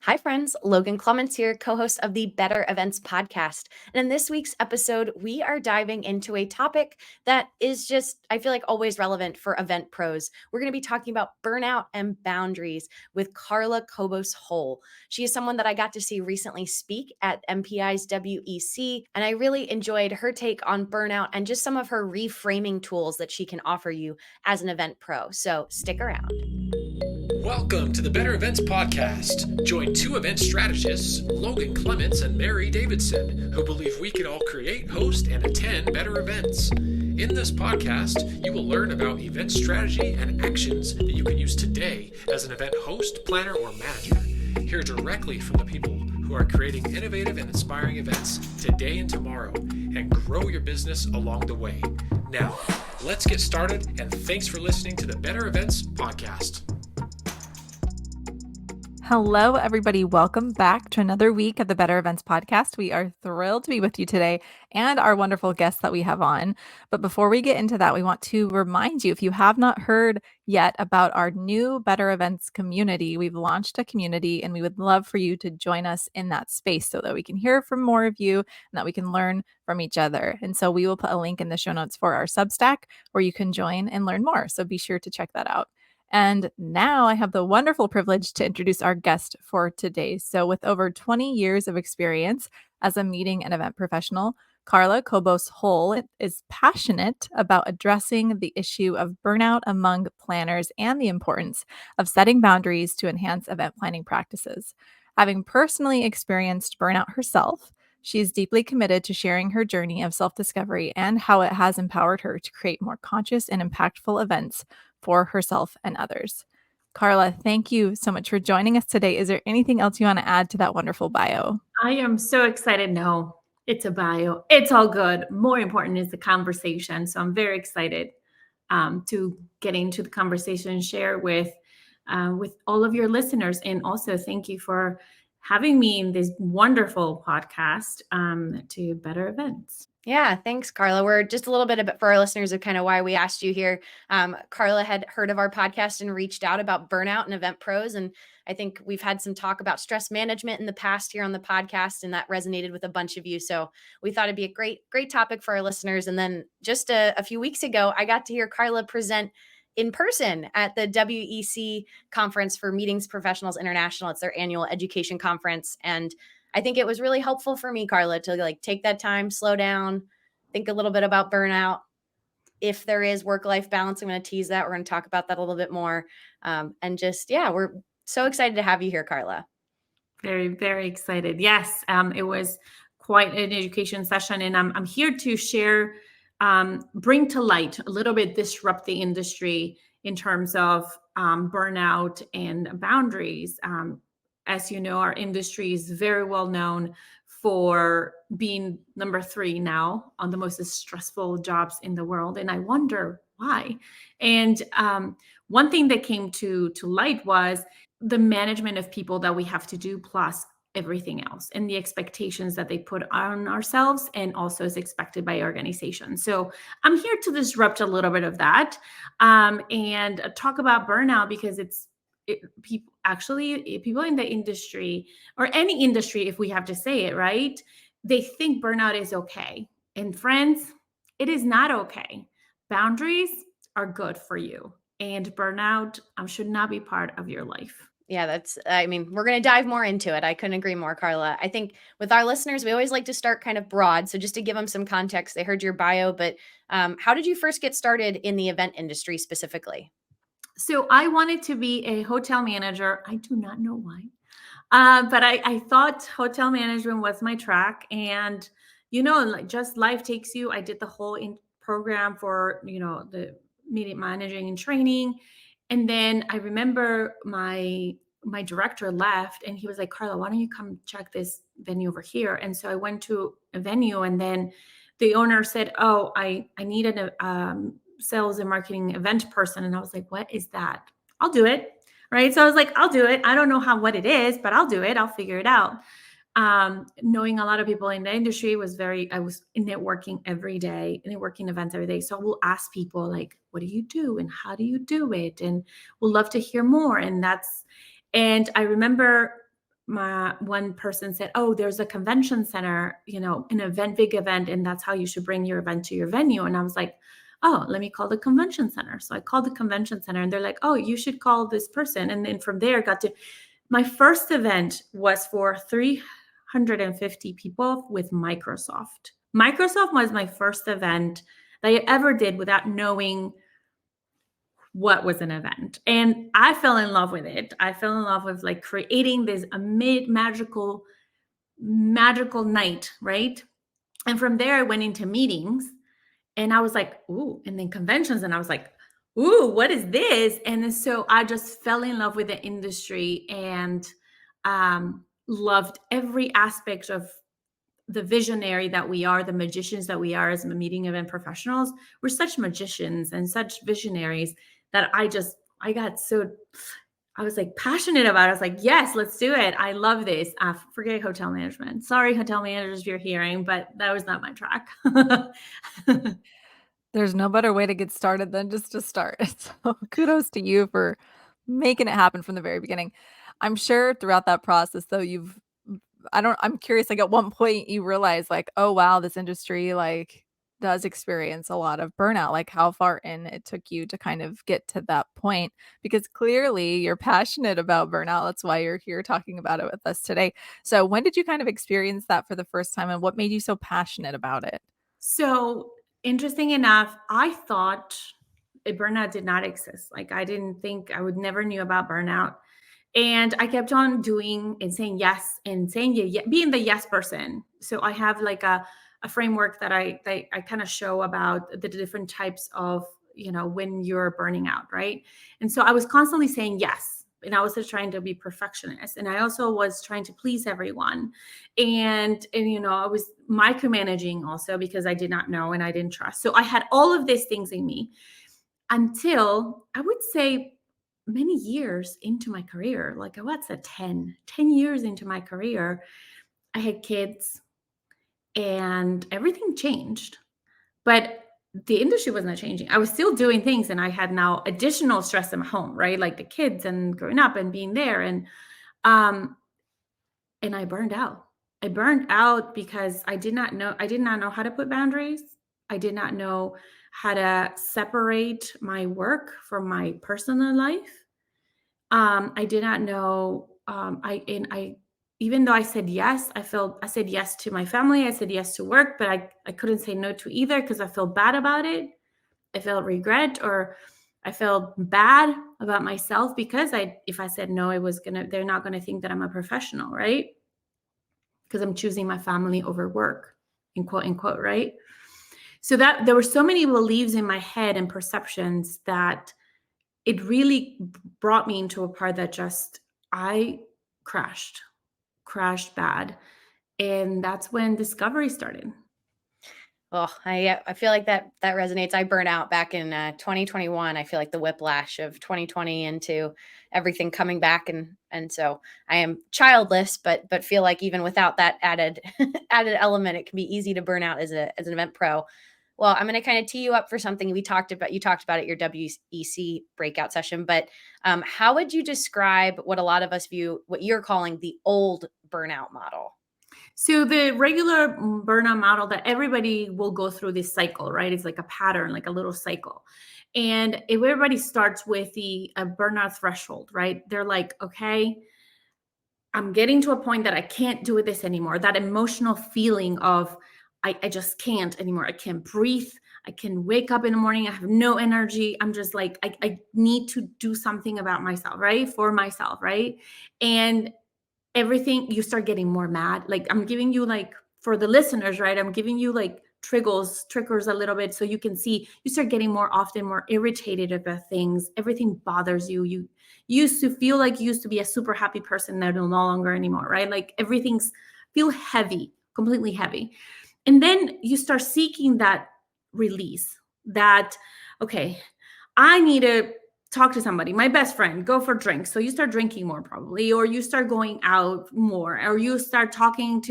Hi, friends. Logan Clements here, co host of the Better Events podcast. And in this week's episode, we are diving into a topic that is just, I feel like, always relevant for event pros. We're going to be talking about burnout and boundaries with Carla Cobos Hull. She is someone that I got to see recently speak at MPI's WEC, and I really enjoyed her take on burnout and just some of her reframing tools that she can offer you as an event pro. So stick around. Welcome to the Better Events Podcast. Join two event strategists, Logan Clements and Mary Davidson, who believe we can all create, host, and attend better events. In this podcast, you will learn about event strategy and actions that you can use today as an event host, planner, or manager. Hear directly from the people who are creating innovative and inspiring events today and tomorrow, and grow your business along the way. Now, let's get started, and thanks for listening to the Better Events Podcast. Hello, everybody. Welcome back to another week of the Better Events Podcast. We are thrilled to be with you today and our wonderful guests that we have on. But before we get into that, we want to remind you, if you have not heard yet about our new Better Events community, we've launched a community and we would love for you to join us in that space so that we can hear from more of you and that we can learn from each other. And so we will put a link in the show notes for our Substack where you can join and learn more. So be sure to check that out. And now I have the wonderful privilege to introduce our guest for today. So with over 20 years of experience as a meeting and event professional, Carla Cobos Hull is passionate about addressing the issue of burnout among planners and the importance of setting boundaries to enhance event planning practices. Having personally experienced burnout herself, she is deeply committed to sharing her journey of self-discovery and how it has empowered her to create more conscious and impactful events for herself and others. Carla, thank you so much for joining us today. Is there anything else you want to add to that wonderful bio? I am so excited. No, it's a bio. It's all good. More important is the conversation. So I'm very excited to get into the conversation and share with all of your listeners. And also thank you for having me in this wonderful podcast to Better Events. Yeah, thanks, Carla. We're just a little bit for our listeners of kind of why we asked you here. Carla had heard of our podcast and reached out about burnout and event pros. And I think we've had some talk about stress management in the past here on the podcast, and that resonated with a bunch of you. So we thought it'd be a great topic for our listeners. And then just a few weeks ago, I got to hear Carla present in person at the WEC conference for Meetings Professionals International. It's their annual education conference. And I think it was really helpful for me, Carla, to take that time, slow down, think a little bit about burnout. If there is work-life balance, I'm going to tease that. We're going to talk about that a little bit more. We're so excited to have you here, Carla. Very, very excited. Yes, it was quite an education session, and I'm here to share, bring to light a little bit, disrupt the industry in terms of burnout and boundaries. As you know, our industry is very well known for being number 3 now on the most stressful jobs in the world. And I wonder why. And one thing that came to light was the management of people that we have to do, plus everything else, and the expectations that they put on ourselves and also is expected by organizations. So I'm here to disrupt a little bit of that and talk about burnout, because people in the industry, or any industry, if we have to say it, right, they think burnout is okay. And friends, it is not okay. Boundaries are good for you, and burnout should not be part of your life. Yeah, we're going to dive more into it. I couldn't agree more, Carla. I think with our listeners, we always like to start kind of broad. So just to give them some context, they heard your bio, but how did you first get started in the event industry specifically? So I wanted to be a hotel manager. I do not know why, but I thought hotel management was my track. And, just life takes you. I did the whole program for, the meeting managing and training. And then I remember my director left, and he was like, Carla, why don't you come check this venue over here? And so I went to a venue, and then the owner said, oh, I needed a sales and marketing event person. And I was like, what is that? I'll do it. Right. So I was like, I'll do it. I don't know what it is, but I'll do it. I'll figure it out. Knowing a lot of people in the industry I was networking every day, networking events every day. So we'll ask people like, what do you do? And how do you do it? And we'll love to hear more. And I remember one person said, oh, there's a convention center, an big event, and that's how you should bring your event to your venue. And I was like, oh, let me call the convention center. So I called the convention center, and they're like, oh, you should call this person. And then from there, my first event was for 350 people with Microsoft. Microsoft was my first event that I ever did without knowing what was an event. And I fell in love with it. I fell in love with like creating this magical night, right? And from there, I went into meetings, and I was like, ooh, and then conventions. And I was like, ooh, what is this? And then so I just fell in love with the industry and loved every aspect of the visionary that we are, the magicians that we are as meeting event professionals. We're such magicians and such visionaries that I was like passionate about it. I was like, yes, let's do it. I love this. Forget hotel management. Sorry, hotel managers, if you're hearing, but that was not my track. There's no better way to get started than just to start. So kudos to you for making it happen from the very beginning. I'm sure throughout that process, though, I'm curious, like at one point you realize like, oh, wow, this industry like does experience a lot of burnout, like how far in it took you to kind of get to that point, because clearly you're passionate about burnout. That's why you're here talking about it with us today. So when did you kind of experience that for the first time, and what made you so passionate about it? So interesting enough, I thought a burnout did not exist. Like I never knew about burnout. And I kept on doing and saying yes and saying yeah, being the yes person. So I have like a framework that I kind of show about the different types of, when you're burning out, right? And so I was constantly saying yes. And I was just trying to be perfectionist. And I also was trying to please everyone. And I was micromanaging also because I did not know and I didn't trust. So I had all of these things in me until I would say many years into my career, like what's a 10 years into my career, I had kids and everything changed. But the industry was not changing. I was still doing things, and I had now additional stress in my home, right? Like the kids and growing up and being there. And I burned out. I burned out because I did not know how to put boundaries. I did not know how to separate my work from my personal life. I did not know. Even though I said yes, I said yes to my family. I said yes to work, but I couldn't say no to either because I felt bad about it. I felt regret, or I felt bad about myself because if I said no, they're not gonna think that I'm a professional, right? Because I'm choosing my family over work, in quote unquote, right? So that there were so many beliefs in my head and perceptions that it really brought me into a part that just I crashed bad. And that's when discovery started. Oh, I feel like that resonates. I burnt out back in 2021. I feel like the whiplash of 2020 into everything coming back, and so I am childless, but feel like even without that added element, it can be easy to burn out as an event pro. Well, I'm going to kind of tee you up for something you talked about at your WEC breakout session, but how would you describe what a lot of us view, what you're calling the old burnout model? So the regular burnout model that everybody will go through this cycle, right? It's like a pattern, like a little cycle. And if everybody starts with a burnout threshold, right? They're like, okay, I'm getting to a point that I can't do this anymore. That emotional feeling of I just can't anymore. I can't breathe. I can wake up in the morning. I have no energy. I'm just like, I need to do something about myself, right? For myself, right? And everything, you start getting more mad. Like I'm giving you like, for the listeners, right? I'm giving you like triggers a little bit so you can see, you start getting more irritated about things. Everything bothers you. You used to feel like you used to be a super happy person. They're no longer anymore, right? Like everything's feel heavy, completely heavy. And then you start seeking that release that, okay, I need to talk to somebody, my best friend, go for drinks. So you start drinking more probably, or you start going out more, or you start talking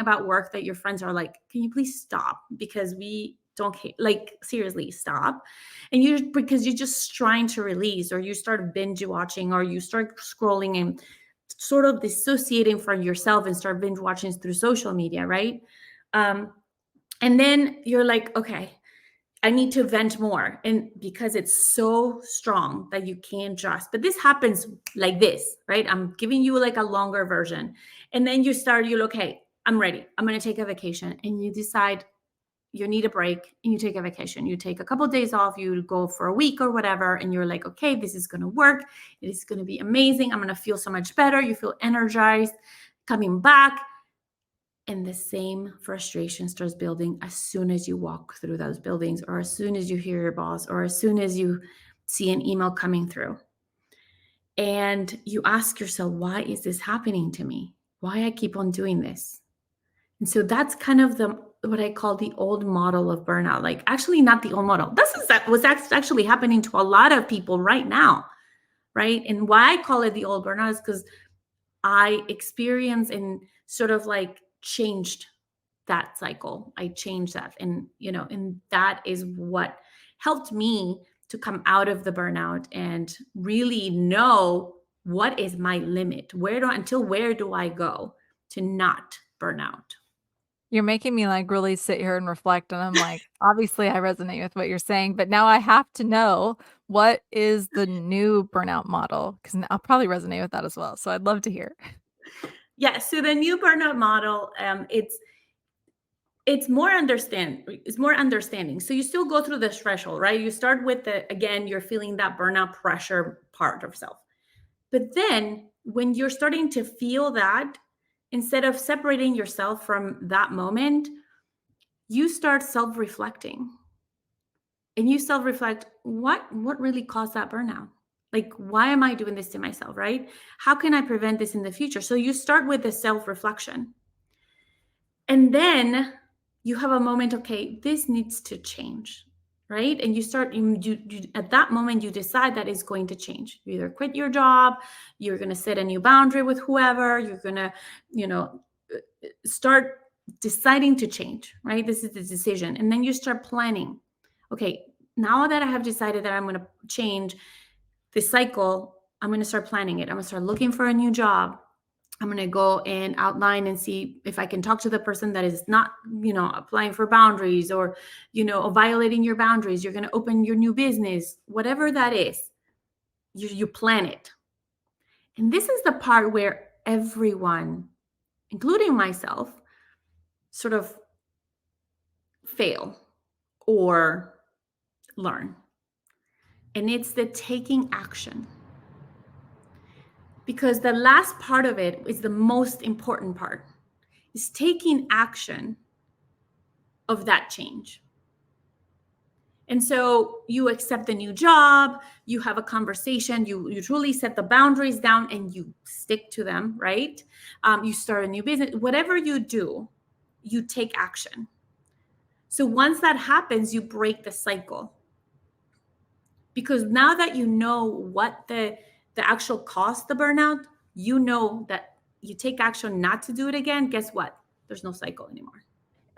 about work that your friends are like, can you please stop? Because we don't like, seriously, stop. And because you're just trying to release, or you start binge watching, or you start scrolling and sort of dissociating from yourself and start binge watching through social media, right? And then you're like, okay, I need to vent more. And because it's so strong that you can't just, but this happens like this, right? I'm giving you like a longer version. And then you're okay, I'm ready. I'm going to take a vacation. And you decide you need a break and you take a vacation. You take a couple of days off, you go for a week or whatever. And you're like, okay, this is going to work. It is going to be amazing. I'm going to feel so much better. You feel energized coming back. And the same frustration starts building as soon as you walk through those buildings, or as soon as you hear your boss, or as soon as you see an email coming through. And you ask yourself, why is this happening to me? Why I keep on doing this? And so that's kind of what I call the old model of burnout. Like, actually not the old model. This is what's actually happening to a lot of people right now, right? And why I call it the old burnout is because I experience and sort of like changed that cycle. I changed that. And, and that is what helped me to come out of the burnout and really know what is my limit? Where do I go to not burn out? You're making me like really sit here and reflect. And I'm like, obviously I resonate with what you're saying, but now I have to know what is the new burnout model, because I'll probably resonate with that as well. So I'd love to hear. Yeah. So the new burnout model, it's more understanding. So you still go through this threshold, right? You start with again, you're feeling that burnout pressure part of self. But then when you're starting to feel that, instead of separating yourself from that moment, you start self-reflecting. And you self-reflect, what really caused that burnout? Like, why am I doing this to myself, right? How can I prevent this in the future? So you start with the self-reflection. And then you have a moment, okay, this needs to change, right? And you start, at that moment, you decide that it's going to change. You either quit your job, you're going to set a new boundary with whoever, you're going to, start deciding to change, right? This is the decision. And then you start planning. Okay, now that I have decided that I'm going to change this cycle, I'm going to start planning it. I'm going to start looking for a new job. I'm going to go and outline and see if I can talk to the person that is not, applying for boundaries or, violating your boundaries. You're going to open your new business, whatever that is, you plan it. And this is the part where everyone, including myself, sort of fail or learn. And it's the taking action. Because the last part of it is the most important part, is taking action of that change. And so you accept the new job, you have a conversation, you truly set the boundaries down and you stick to them, right? You start a new business, whatever you do, you take action. So once that happens, you break the cycle. Because now that you know what the actual cost, the burnout, you know that you take action not to do it again. Guess what? There's no cycle anymore.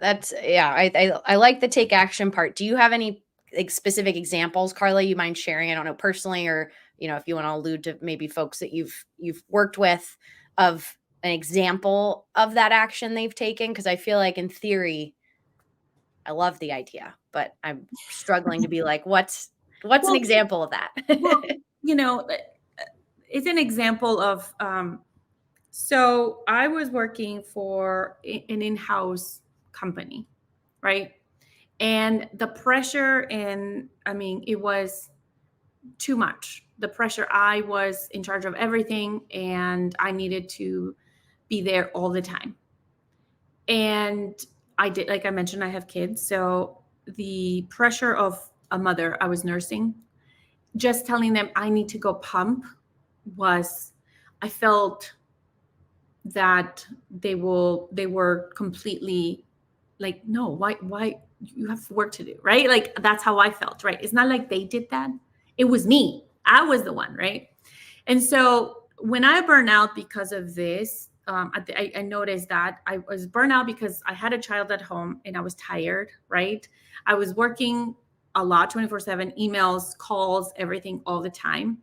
I like the take action part. Do you have any specific examples, Carla, you mind sharing? I don't know, personally, or, if you want to allude to maybe folks that you've worked with, of an example of that action they've taken. Cause I feel like in theory, I love the idea, but I'm struggling to be like, what's an example of that? Well, it's an example of, so I was working for an in-house company, right? And the pressure it was too much. The pressure, I was in charge of everything and I needed to be there all the time. And I did, like I mentioned, I have kids. So the pressure of a mother, I was nursing, just telling them I need to go pump I felt that they were completely like, no, why you have work to do, right? Like, that's how I felt, right? It's not like they did that. It was me. I was the one, right? And so when I burned out because of this, I noticed that I was burned out because I had a child at home and I was tired, right? I was working a lot, 24/7, emails, calls, everything all the time.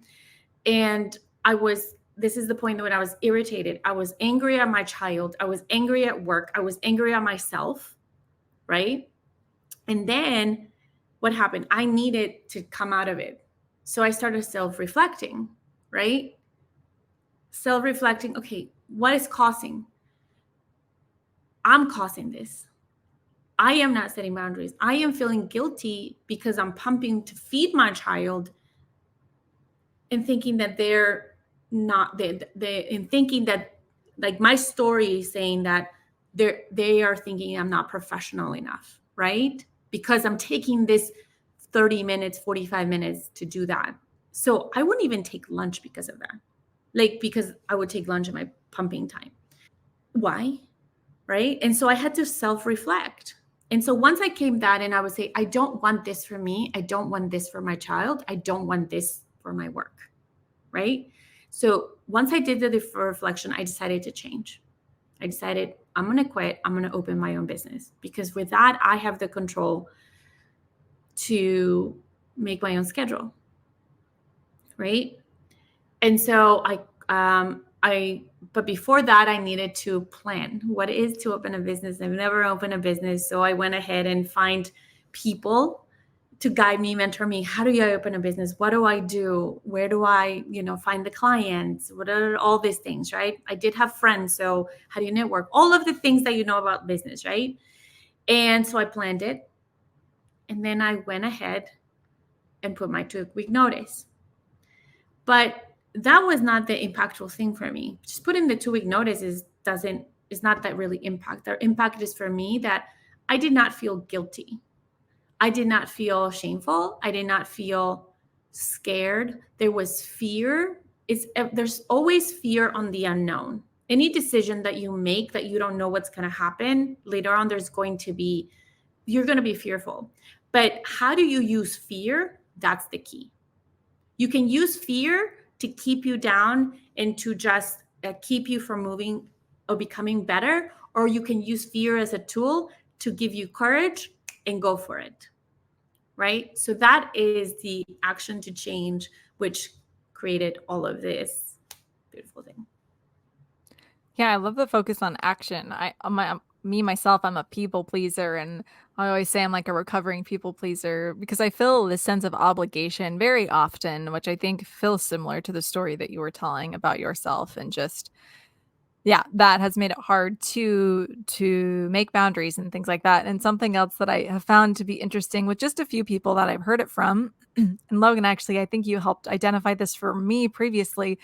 And I was this is the point when I was irritated. I was angry at my child. I was angry at work. I was angry at myself, right? And then what happened? I needed to come out of it. So I started self-reflecting, right? Self-reflecting, okay, what is causing? I'm causing this. I am not setting boundaries. I am feeling guilty because I'm pumping to feed my child and thinking that they're not, and thinking that, like, my story is saying that they are thinking I'm not professional enough, right? Because I'm taking this 30 minutes, 45 minutes to do that. So I wouldn't even take lunch because of that. Like, because I would take lunch in my pumping time. Why? Right? And so I had to self-reflect. And so once I came that, and I would say, I don't want this for me. I don't want this for my child. I don't want this for my work. Right? So once I did the reflection, I decided to change. I decided I'm going to quit. I'm going to open my own business, because with that, I have the control to make my own schedule. Right? And so but before that, I needed to plan what it is to open a business. I've never opened a business. So I went ahead and find people to guide me, mentor me. How do I open a business? What do I do? Where do I, find the clients? What are all these things, right? I did have friends. So how do you network? All of the things that you know about business, right? And so I planned it. And then I went ahead and put my 2-week notice. But that was not the impactful thing for me. Just putting the 2-week notice is not that really impact. The impact is for me that I did not feel guilty. I did not feel shameful. I did not feel scared. There was fear. There's always fear on the unknown. Any decision that you make that you don't know what's going to happen later on, you're going to be fearful. But how do you use fear? That's the key. You can use fear to keep you down and to just keep you from moving or becoming better, or you can use fear as a tool to give you courage and go for it, right? So that is the action to change, which created all of this beautiful thing. Yeah, I love the focus on action. Myself, I'm a people pleaser, and I always say I'm like a recovering people pleaser because I feel this sense of obligation very often, which I think feels similar to the story that you were telling about yourself, and just, yeah, that has made it hard to make boundaries and things like that. And something else that I have found to be interesting with just a few people that I've heard it from, and Logan, actually, I think you helped identify this for me previously,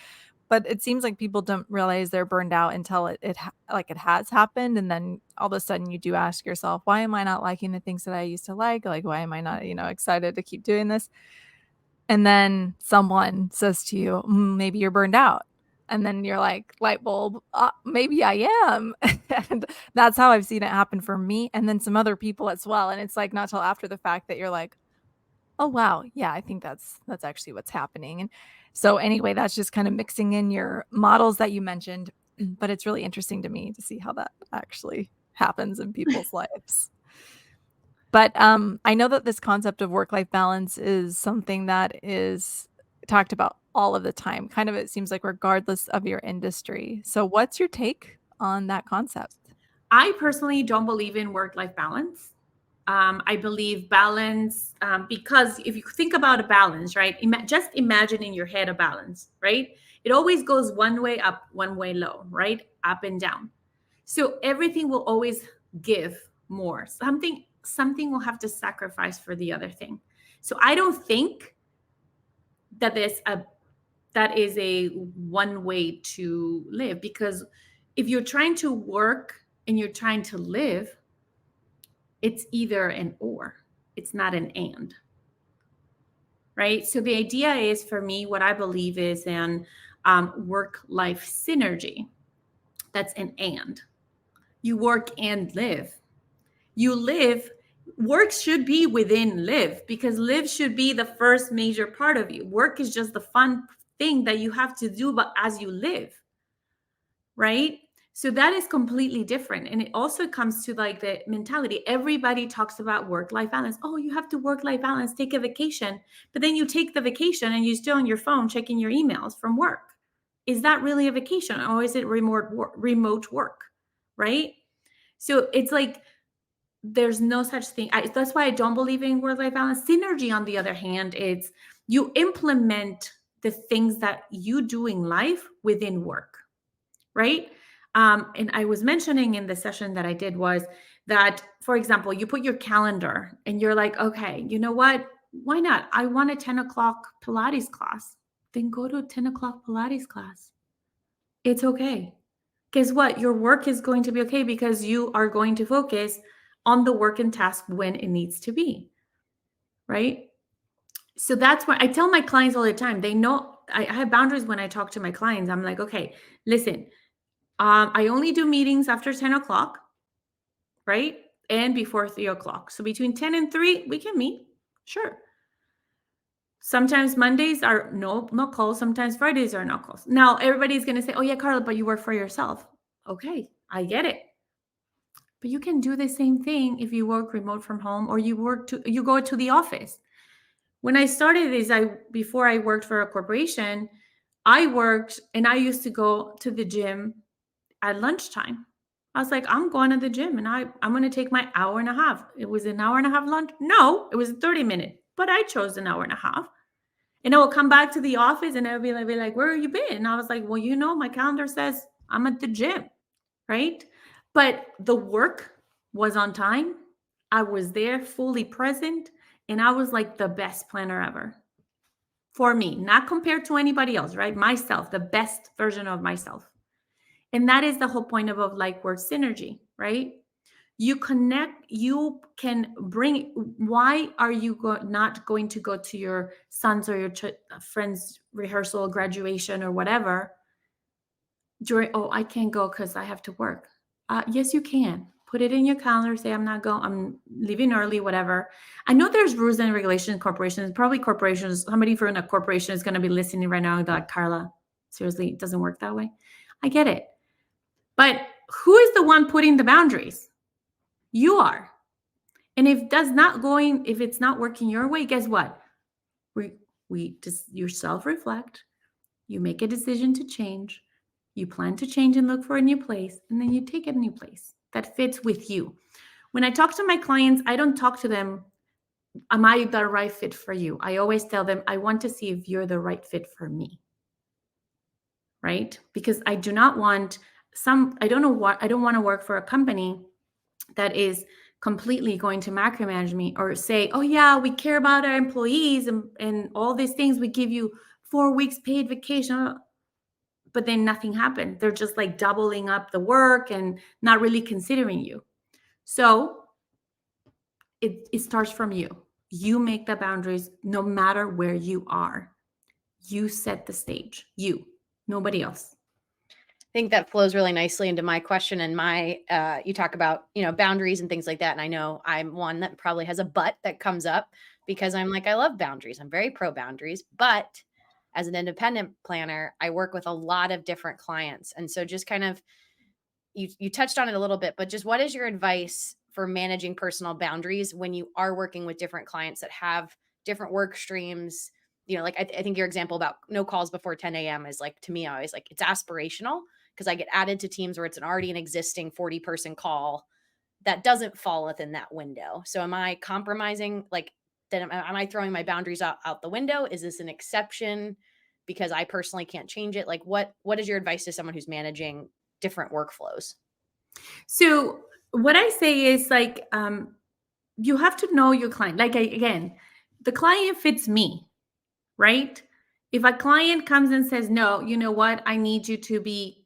but it seems like people don't realize they're burned out until it has happened. And then all of a sudden you do ask yourself, why am I not liking the things that I used to like? Like, why am I not, excited to keep doing this? And then someone says to you, maybe you're burned out. And then you're like, light bulb, maybe I am. And that's how I've seen it happen for me. And then some other people as well. And it's like not till after the fact that you're like, oh, wow. Yeah, I think that's actually what's happening. And so anyway, that's just kind of mixing in your models that you mentioned, but it's really interesting to me to see how that actually happens in people's lives. But I know that this concept of work-life balance is something that is talked about all of the time, kind of, it seems like, regardless of your industry. So what's your take on that concept? I personally don't believe in work-life balance. I believe balance, because if you think about a balance, right? Just imagine in your head a balance, right? It always goes one way up, one way low, right? Up and down. So everything will always give more. Something will have to sacrifice for the other thing. So I don't think that that is a one way to live, because if you're trying to work and you're trying to live, it's either an or, it's not an and, right? So the idea is, for me, what I believe is an work-life synergy. That's an and. You work and live. You live, work should be within live, because live should be the first major part of you. Work is just the fun thing that you have to do, but as you live, right? So that is completely different. And it also comes to like the mentality. Everybody talks about work-life balance. Oh, you have to work-life balance, take a vacation. But then you take the vacation and you're still on your phone checking your emails from work, Is that really a vacation, or is it remote work? Right? So it's like there's no such thing. That's why I don't believe in work-life balance. Synergy, on the other hand, it's you implement the things that you do in life within work, right? And I was mentioning in the session that I did was that, for example, you put your calendar and you're like, okay, you know what? Why not? I want a 10 o'clock Pilates class. Then go to a 10 o'clock Pilates class. It's okay. Guess what? Your work is going to be okay because you are going to focus on the work and task when it needs to be, right? So that's why I tell my clients all the time. They know I have boundaries when I talk to my clients. I'm like, okay, listen, I only do meetings after 10 o'clock, right? And before 3 o'clock. So between 10 and 3, we can meet. Sure. Sometimes Mondays are no calls. Sometimes Fridays are no calls. Now, everybody's going to say, oh, yeah, Carla, but you work for yourself. Okay, I get it. But you can do the same thing if you work remote from home or you go to the office. When I started this, before I worked for a corporation, I worked and I used to go to the gym at lunchtime. I was like, I'm going to the gym and I'm going to take my hour and a half. It was an hour and a half lunch. No, it was a 30-minute, but I chose an hour and a half. And I will come back to the office and I'll be like, where have you been? And I was like, well, my calendar says I'm at the gym, right? But the work was on time. I was there fully present. And I was like the best planner ever for me, not compared to anybody else, right? Myself, the best version of myself. And that is the whole point of like word synergy, right? You connect, you can bring, why are you not going to go to your son's or your friend's rehearsal, graduation, or whatever during, oh, I can't go because I have to work. Yes, you can. Put it in your calendar, say I'm not going, I'm leaving early, whatever. I know there's rules and regulations, corporations, probably corporations, somebody from a corporation is going to be listening right now and be like, Carla, seriously, it doesn't work that way. I get it. But who is the one putting the boundaries? You are. And if it's not working your way, guess what? We just, you self-reflect, you make a decision to change, you plan to change and look for a new place, and then you take a new place that fits with you. When I talk to my clients, I don't talk to them, am I the right fit for you? I always tell them, I want to see if you're the right fit for me. Right? Because I do not want I don't want to work for a company that is completely going to micromanage me or say, oh yeah, we care about our employees and all these things. We give you 4 weeks paid vacation, but then nothing happened. They're just like doubling up the work and not really considering you. So it starts from you. You make the boundaries no matter where you are. You set the stage, nobody else. I think that flows really nicely into my question and you talk about, boundaries and things like that. And I know I'm one that probably has a but that comes up because I'm like, I love boundaries. I'm very pro boundaries, but as an independent planner, I work with a lot of different clients. And so just kind of, you touched on it a little bit, but just what is your advice for managing personal boundaries when you are working with different clients that have different work streams? Like I think your example about no calls before 10 a.m. is like, to me, I always like, it's aspirational because I get added to teams where it's already an existing 40-person call that doesn't fall within that window. So am I compromising? Like, then am I throwing my boundaries out the window? Is this an exception because I personally can't change it? Like what is your advice to someone who's managing different workflows? So what I say is like, you have to know your client. Like again, the client fits me, right? If a client comes and says, no, you know what? I need you to be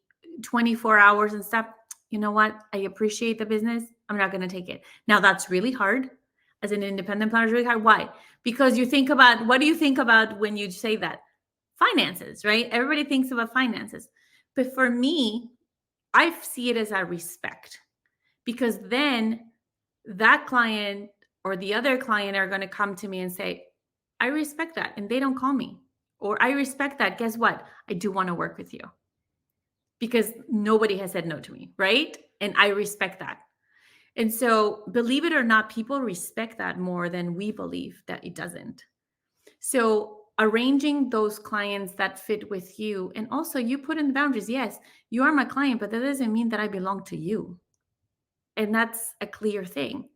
24 hours and stuff. You know what? I appreciate the business. I'm not going to take it. Now that's really hard. As an independent planner, it's really hard. Why? Because what do you think about when you say that? Finances, right? Everybody thinks about finances. But for me, I see it as a respect because then that client or the other client are going to come to me and say, I respect that. And they don't call me. Or I respect that. Guess what? I do want to work with you because nobody has said no to me, right? And I respect that. And so believe it or not, people respect that more than we believe that it doesn't. So arranging those clients that fit with you. And also you put in the boundaries. Yes, you are my client, but that doesn't mean that I belong to you. And that's a clear thing.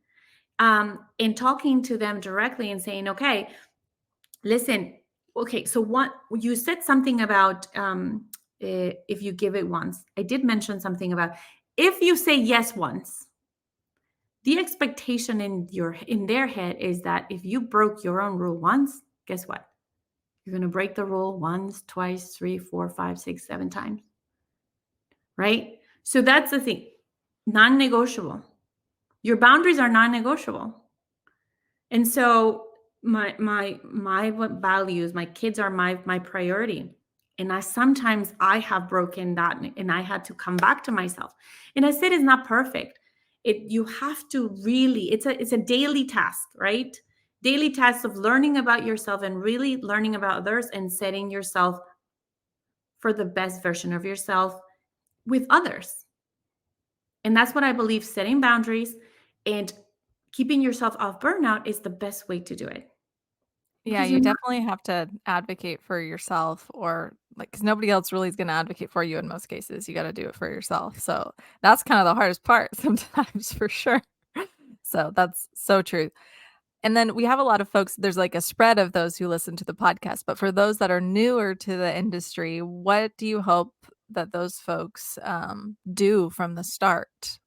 In talking to them directly and saying, okay, listen, okay, so what you said something about if you give it once. I did mention something about if you say yes once, the expectation in their head is that if you broke your own rule once, guess what? You're going to break the rule once, twice, 3, 4, 5, 6, 7 times. Right? So that's the thing. Non-negotiable. Your boundaries are non-negotiable. And so my values, my kids are my priority. And sometimes I have broken that and I had to come back to myself. And I said it's not perfect. You have to really, it's a daily task, right? Daily task of learning about yourself and really learning about others and setting yourself for the best version of yourself with others. And that's what I believe, setting boundaries and keeping yourself off burnout is the best way to do it. Yeah, Because you you're not, definitely have to advocate for yourself, or like, because nobody else really is going to advocate for you in most cases. You got to do it for yourself. So that's kind of the hardest part sometimes, for sure. So that's so true. And then we have a lot of folks, there's like a spread of those who listen to the podcast. But for those that are newer to the industry, what do you hope that those folks do from the start?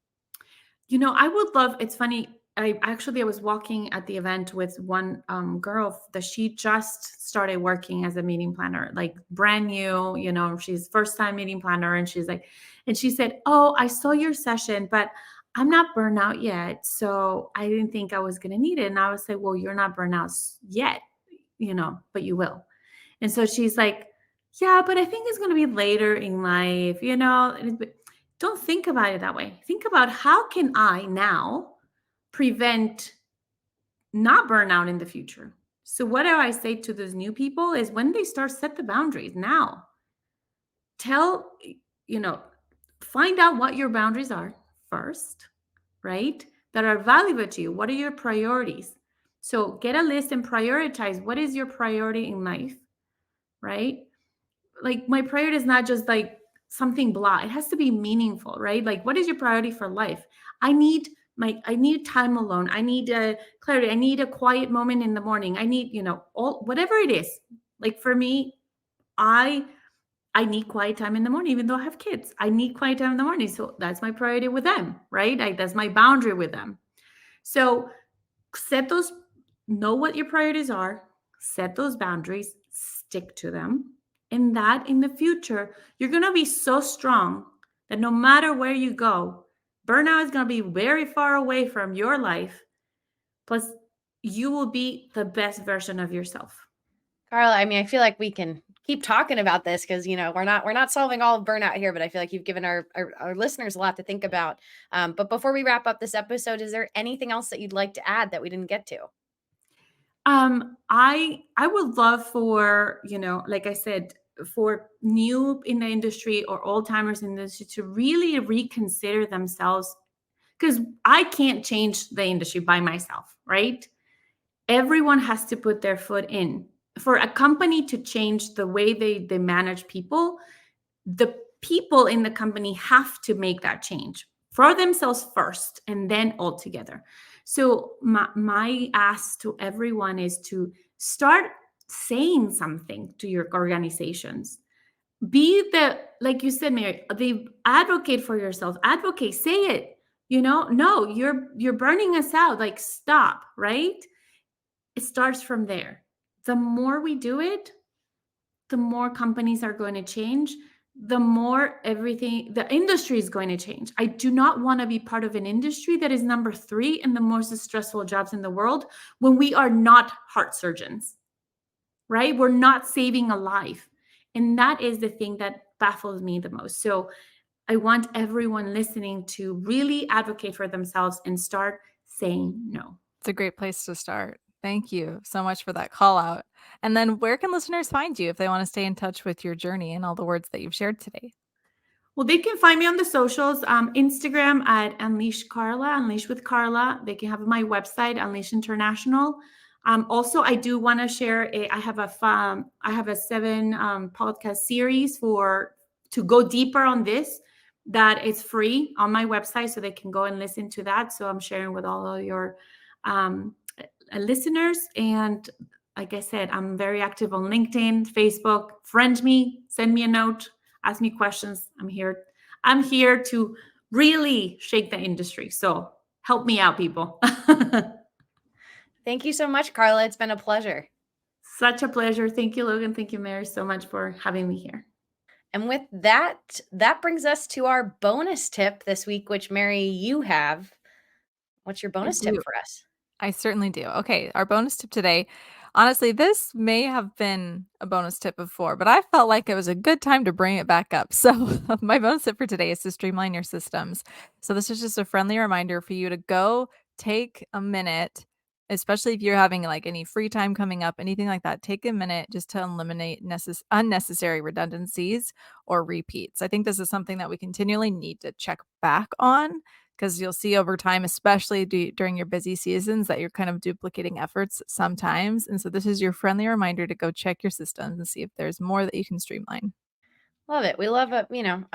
I would love, it's funny. I was walking at the event with one girl that she just started working as a meeting planner, like brand new, she's first time meeting planner. And she said, oh, I saw your session, but I'm not burnout yet. So I didn't think I was going to need it. And I was like, well, you're not burnout yet, but you will. And so she's like, yeah, but I think it's going to be later in life, don't think about it that way. Think about how can I now prevent not burnout in the future. So what do I say to those new people is when they start, set the boundaries now. Find out what your boundaries are first, right? That are valuable to you. What are your priorities? So get a list and prioritize what is your priority in life, right? Like my priority is not just like something blah. It has to be meaningful, right? Like what is your priority for life? I need time alone. I need clarity. I need a quiet moment in the morning. I need, whatever it is. Like for me, I need quiet time in the morning, even though I have kids. I need quiet time in the morning. So that's my priority with them, right? That's my boundary with them. So know what your priorities are, set those boundaries, stick to them. And that in the future, you're going to be so strong that no matter where you go, burnout is going to be very far away from your life. Plus, you will be the best version of yourself. Carla, I mean, I feel like we can keep talking about this because we're not solving all of burnout here, but I feel like you've given our listeners a lot to think about. But before we wrap up this episode, is there anything else that you'd like to add that we didn't get to? I would love for, like I said, for new in the industry or old timers in the industry to really reconsider themselves, because I can't change the industry by myself, right? Everyone has to put their foot in. For a company to change the way they manage people, the people in the company have to make that change for themselves first and then all together. So my ask to everyone is to start saying something to your organizations. Be like you said, Mary, the advocate for yourself. Advocate, say it. No, you're burning us out. Like stop, right? It starts from there. The more we do it, the more companies are going to change, the more the industry is going to change. I do not want to be part of an industry that is number 3 in the most stressful jobs in the world when we are not heart surgeons, right? We're not saving a life. And that is the thing that baffles me the most. So I want everyone listening to really advocate for themselves and start saying no. It's a great place to start. Thank you so much for that call out. And then where can listeners find you if they want to stay in touch with your journey and all the words that you've shared today? Well, they can find me on the socials, Instagram at Unleash Carla, Unleash with Carla. They can have my website, Unleash International. Also, I do want to share I have a 7 podcast series to go deeper on this, that is free on my website, so they can go and listen to that. So I'm sharing with all of your listeners. And like I said, I'm very active on LinkedIn, Facebook. Friend me, send me a note, ask me questions. I'm here to really shake the industry. So help me out, people. Thank you so much, Carla. It's been a pleasure. Such a pleasure. Thank you, Logan. Thank you, Mary, so much for having me here. And with that, that brings us to our bonus tip this week, which Mary, you have. What's your bonus tip for us? I certainly do. Okay, our bonus tip today. Honestly, this may have been a bonus tip before, but I felt like it was a good time to bring it back up. So, my bonus tip for today is to streamline your systems. So, this is just a friendly reminder for you to go take a minute, especially if you're having like any free time coming up, anything like that. Take a minute just to eliminate unnecessary redundancies or repeats. I think this is something that we continually need to check back on, because you'll see over time, especially during your busy seasons, that you're kind of duplicating efforts sometimes. And so this is your friendly reminder to go check your systems and see if there's more that you can streamline. Love it. We love a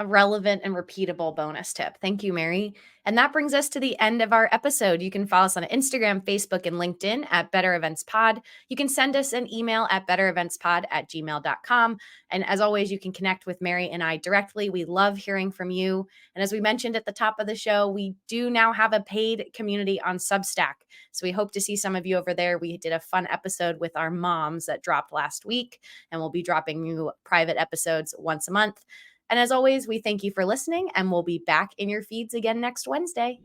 relevant and repeatable bonus tip. Thank you, Mary. And that brings us to the end of our episode. You can follow us on Instagram, Facebook, and LinkedIn at Better Events Pod. You can send us an email at bettereventspod@gmail.com. And as always, you can connect with Mary and I directly. We love hearing from you. And as we mentioned at the top of the show, we do now have a paid community on Substack. So we hope to see some of you over there. We did a fun episode with our moms that dropped last week, and we'll be dropping new private episodes once a month. And as always, we thank you for listening, and we'll be back in your feeds again next Wednesday.